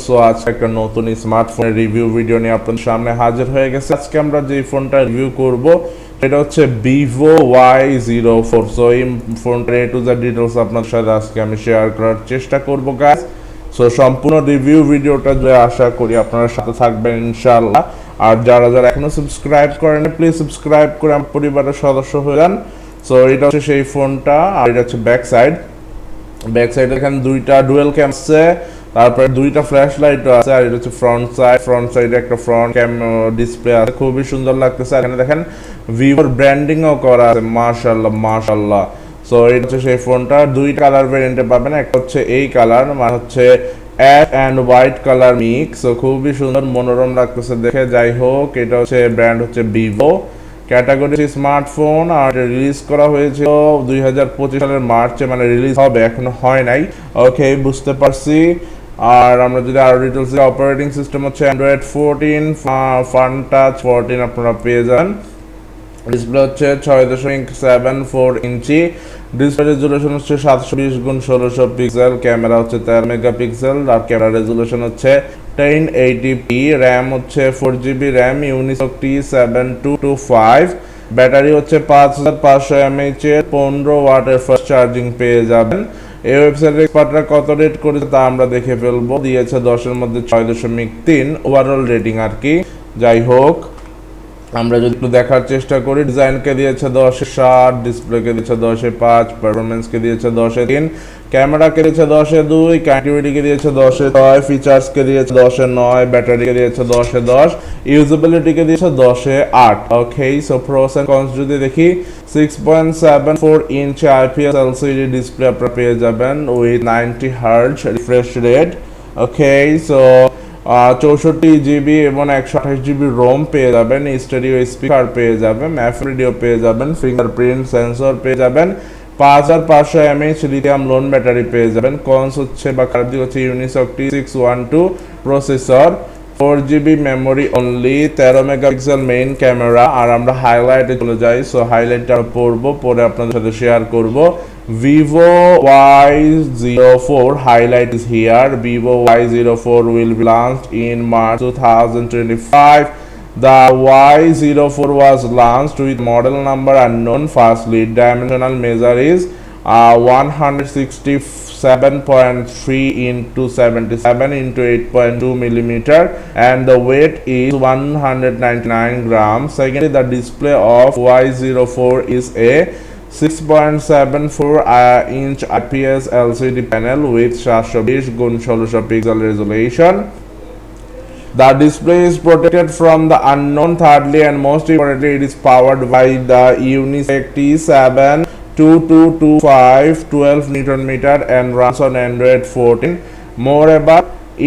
So আজকে একটা নতুন স্মার্টফোনের রিভিউ ভিডিও নিয়ে আপনাদের সামনে হাজির হয়ে গেছে। আজকে আমরা যে ফোনটা রিভিউ করব এটা হচ্ছে Vivo Y04। সো এই ফোনটার এ টু জেড ডিটেইলস আপনাদের সাথে আজকে আমি শেয়ার করার চেষ্টা করব গাইস। সো সম্পূর্ণ রিভিউ ভিডিওটা আশা করি আপনারা সাথে থাকবেন ইনশাআল্লাহ। আর যারা এখনো সাবস্ক্রাইব করেন প্লিজ সাবস্ক্রাইব করে আমার পরিবারের সদস্য হয়ে যান। সো এটা হচ্ছে সেই ফোনটা, আর এটা হচ্ছে ব্যাক সাইড এখানে দুইটা ডুয়াল ক্যাম আছে, তারপরে দুইটা ফ্ল্যাশ লাইটও আছে, আর এটা হচ্ছে ফ্রন্ট সাইডে একটা ফ্রন্ট ক্যাম ডিসপ্লে আছে, খুবই সুন্দর লাগতেছে। এখানে দেখেন ভিভোর ব্র্যান্ডিংও করা আছে, মাশাআল্লাহ। সো এটা হচ্ছে সেই ফোনটা, দুইটা কালার ভেরিয়েন্টে পাবেন। একটা হচ্ছে এই কালার, মানে হচ্ছে ash and white colour mix. So খুবই সুন্দর মনোরম লাগতেছে দেখে। যাই হোক, এটা হচ্ছে ব্র্যান্ড হচ্ছে ভিভো, ক্যাটাগরি স্মার্টফোন, আর রিলিজ করা হয়েছিল 2025 সালের মার্চে, মানে রিলিজ হবে, এখনো হয় নাই। ওকে, বুঝতে পারছি। আর আমরা যদি আরো ডিটেলস, অপারেটিং সিস্টেম হচ্ছে অ্যান্ড্রয়েড 14, ফান টাচ 14 আপনারা পেয়ে যান। ডিসপ্লে হচ্ছে 6.74 ইঞ্চি, ডিসপ্লে রেজুলেশন হচ্ছে 720x1600 পিক্সেল, ক্যামেরা হচ্ছে 13 মেগাপিক্সেল, আর ক্যামেরা রেজুলেশন হচ্ছে 1080p, র্যাম হচ্ছে 4GB RAM, Unisoc T7225, battery হচ্ছে 5500 mAh এর 15 ওয়াটের ফাস্ট চার্জিং পেয়ে যাবেন। এই ওয়েবসাইটের এক্সপার্টরা কত রেট করেছে তা আমরা দেখে ফেলবো। দিয়েছে 10-এর মধ্যে 6.3 ওভারঅল রেটিং আর কি। যাই হোক, আমরা যদি একটু দেখার চেষ্টা করি, ডিজাইনকে দিয়েছে 10/7, ডিসপ্লেকে দিয়েছে 10/5, পারফরমেন্সকে দিয়েছে 10/3, ক্যামেরাকে দিয়েছে 10/2, কানেক্টিভিটিকে দিয়েছে 10/6, ফিচার্সকে দিয়েছে 10/9, ব্যাটারিকে দিয়েছে 10/10, ইউজেবিলিটিকে দিয়েছে 10/8। ওকে, সো প্রোস এন্ড কনস যদি দেখি, 6.74 ইঞ্চ IPS LCD ডিসপ্লে আপনারা পেয়ে যাবেন with 90 hertz refresh rate. Okay, so 64GB এবং 128GB রোম পেয়ে যাবেন, স্টেরিও স্পিকার পেয়ে যাবেন, ম্যাপ রেডিও পেয়ে যাবেন, ফিঙ্গারপ্রিন্ট সেন্সর পেয়ে যাবেন, 5500 mAh লিথিয়াম লোন ব্যাটারি পেয়ে যাবেন। কনস হচ্ছে বা খারাপ দিক হচ্ছে Unisoc T612 processor, 4GB memory only, 13 megapixel main camera. আর আমরা হাইলাইটে চলে যাই। সো হাইলাইটটা পরে আপনাদের সাথে শেয়ার করব। Vivo Y04 highlight is here. Vivo Y04 will be launched in March 2025. The Y04 was launched with model number unknown. Firstly, dimensional measure is 167.3 into 77 into 8.2 millimeter, and the weight is 199 grams. Secondly, the display of Y04 is a 6.74 inch IPS LCD panel with 720x1600 pixel resolution. The display is protected from the unknown. Thirdly, and most importantly, it is powered by the Unisec T7225 12 Nm and runs on Android 14. Moreover,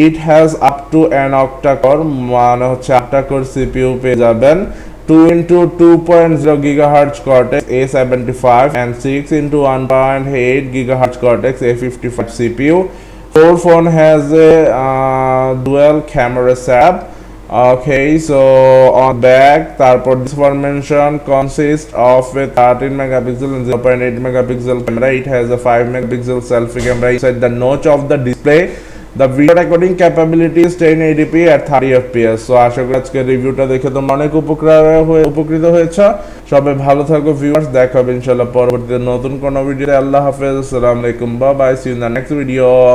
it has up to an octa-core, মানে হচ্ছে octa-core CPU পেয়ে যাবেন, 2x2.0 GHz Cortex A75 and 6x1.8 GHz Cortex A55 CPU. Our phone has a dual camera setup. Okay, so on back, তারপর this formation consists of a 13 megapixel and 0.8 megapixel camera. It has a 5 megapixel selfie camera inside the notch of the display. The video recording capability is 1080p at 30 fps. So আশা করি আজকে রিভিউটা দেখে তোমরা অনেক উপকৃত হয়েছে। সবাই ভালো থাকো ভিউয়ার্স, দেখা হবে ইনশাআল্লাহ পরবর্তীতে নতুন কোনো ভিডিওতে। আল্লাহ হাফেজ, আসসালামু আলাইকুম, bye bye, see you in the next video.